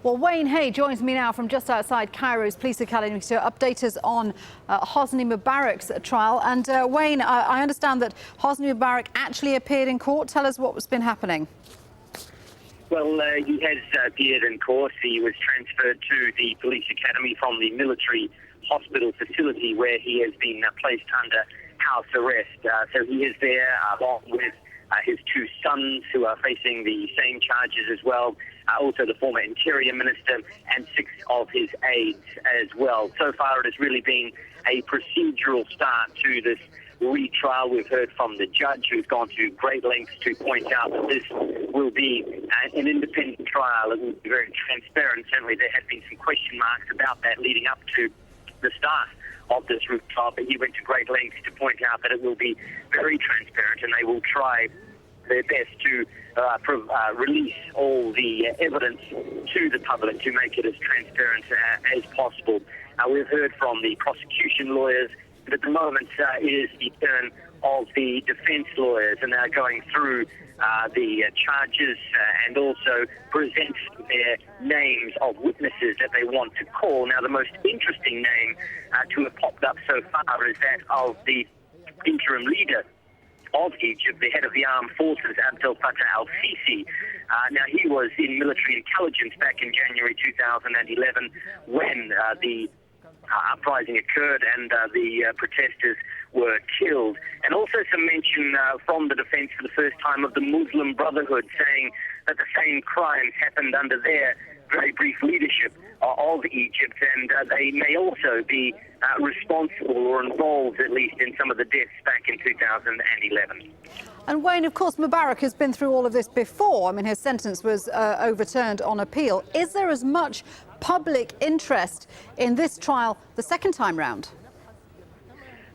Well, Wayne Hay joins me now from just outside Cairo's Police Academy to update us on Hosni Mubarak's trial. And Wayne, I understand that Hosni Mubarak actually appeared in court. Tell us what's been happening. Well, he has appeared in court. He was transferred to the police academy from the military hospital facility where he has been placed under house arrest. So he is there along with his two sons who are facing the same charges as well, also the former Interior Minister and 6 of his aides as well. So far it has really been a procedural start to this retrial. We've heard from the judge who's gone to great lengths to point out that this will be an independent trial. It will be very transparent. Certainly there had been some question marks about that leading up to the start of this retrial, but he went to great lengths to point out that it will be very transparent and they will try their best to release all the evidence to the public to make it as transparent as possible. We've heard from the prosecution lawyers, but at the moment it is the turn of the defence lawyers, and they're going through the charges and also present their names of witnesses that they want to call. Now, the most interesting name to have popped up so far is that of the interim leader of Egypt, the head of the armed forces, Abdel Fattah al-Sisi. Now, he was in military intelligence back in January 2011 when the uprising occurred and the protesters were killed. And also some mention from the defence for the first time of the Muslim Brotherhood, saying that the same crimes happened under their very brief leadership of Egypt, and they may also be responsible or involved at least in some of the deaths back in 2011. And Wayne, of course, Mubarak has been through all of this before. I mean, his sentence was overturned on appeal. Is there as much public interest in this trial the second time round?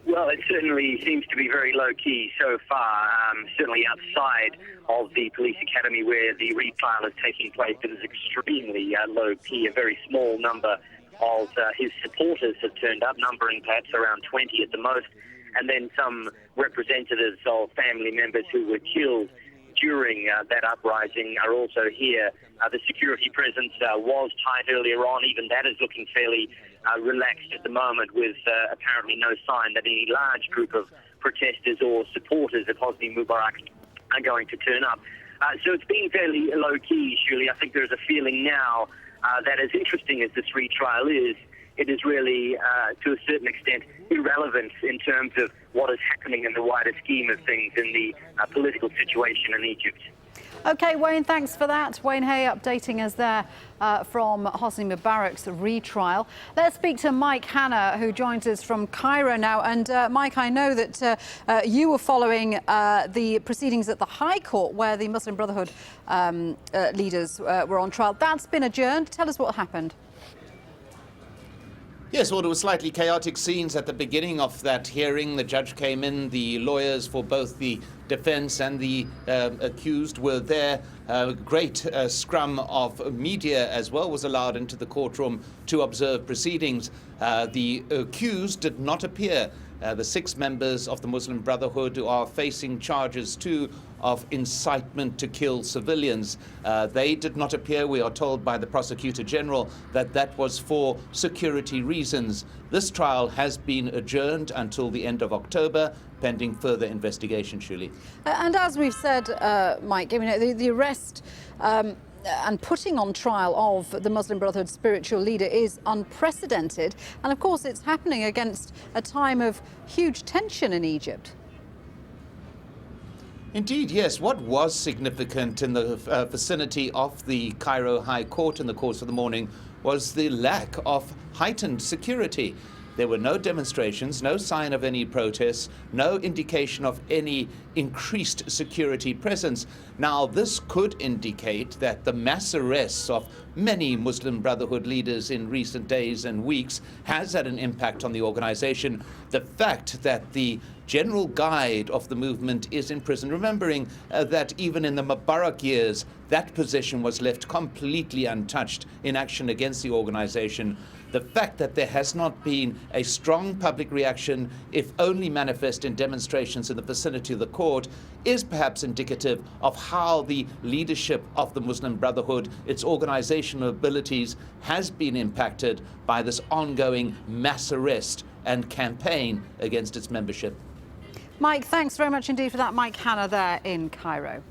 Well, it certainly seems to be very low-key so far, certainly outside of the police academy where the retrial is taking place. It is extremely low-key. A very small number of his supporters have turned up, numbering perhaps around 20 at the most, and then some representatives of family members who were killed during that uprising are also here. The security presence was tight earlier on. Even that is looking fairly relaxed at the moment, with apparently no sign that any large group of protesters or supporters of Hosni Mubarak are going to turn up. So it's been fairly low-key, Shirley. I think there's a feeling now that as interesting as this retrial is, it is really, to a certain extent, irrelevant in terms of what is happening in the wider scheme of things in the political situation in Egypt. OK, Wayne, thanks for that. Wayne Hay updating us there from Hosni Mubarak's retrial. Let's speak to Mike Hanna, who joins us from Cairo now. And Mike, I know that you were following the proceedings at the High Court where the Muslim Brotherhood leaders were on trial. That's been adjourned. Tell us what happened. Yes, well, there were slightly chaotic scenes at the beginning of that hearing. The judge came in, the lawyers for both the defense and the accused were there. A great scrum of media as well was allowed into the courtroom to observe proceedings. The accused did not appear. The 6 members of the Muslim Brotherhood who are facing charges too of incitement to kill civilians. They did not appear. We are told by the Prosecutor General that that was for security reasons. This trial has been adjourned until the end of October, pending further investigation, Shuli. And as we've said, Mike, I mean, the arrest and putting on trial of the Muslim Brotherhood spiritual leader is unprecedented. And of course, it's happening against a time of huge tension in Egypt. Indeed, yes. What was significant in the vicinity of the Cairo High Court in the course of the morning was the lack of heightened security. There were no demonstrations, no sign of any protests, no indication of any increased security presence. Now, this could indicate that the mass arrests of many Muslim Brotherhood leaders in recent days and weeks has had an impact on the organization. The fact that the general guide of the movement is in prison, remembering that even in the Mubarak years, that position was left completely untouched in action against the organization. The fact that there has not been a strong public reaction, if only manifest in demonstrations in the vicinity of the court, is perhaps indicative of how the leadership of the Muslim Brotherhood, its organizational abilities, has been impacted by this ongoing mass arrest and campaign against its membership. Mike, thanks very much indeed for that. Mike Hanna there in Cairo.